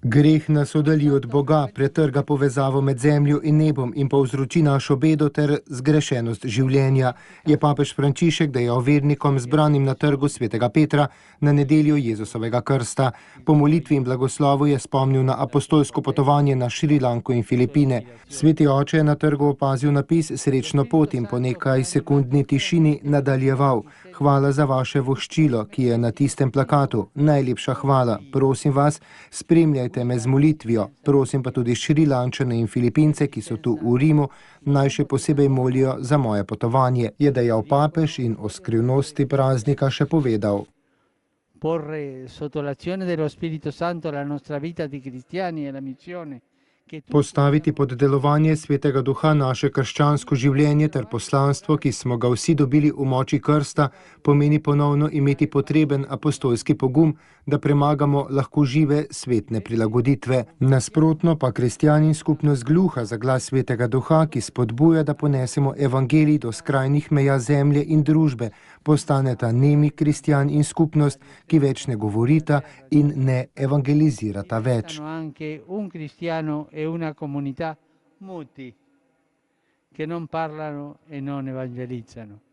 Greh nas oddalji od Boga, pretrga povezavo med zemljo in nebom in povzroči našo bedo ter zgrešenost življenja, je papež Frančišek dejal vernikom zbranim na trgu svetega Petra na nedeljo Jezusovega krsta. Po molitvi in blagoslovu je spomnil na apostolsko potovanje na Šrilanko in Filipine. Sveti oče je na trgu opazil napis Srečno pot in po nekaj sekundni tišini nadaljeval: Hvala za vaše voščilo, ki je na tistem plakatu. Najlepša hvala. Prosim vas, spremljajte me z molitvijo. Prosim pa tudi Šrilančane in Filipince, ki so tu v Rimu, naj še posebej molijo za moje potovanje, je dejal papež in o skrivnosti praznika še povedal. Porre sotto l'azione dello Spirito Santo la nostra vita di cristiani e la missione. Postaviti pod delovanje Svetega Duha naše krščansko življenje ter poslanstvo, ki smo ga vsi dobili v moči krsta, pomeni ponovno imeti potreben apostolski pogum, da premagamo lahko žive svetne prilagoditve. Nasprotno pa kristjan in skupnost gluha za glas Svetega Duha, ki spodbuja, da ponesemo evangelij do skrajnih meja zemlje in družbe, postaneta nemi kristjan in skupnost, ki več ne govorita in ne evangelizirata več. E una comunità muti che non parlano e non evangelizzano.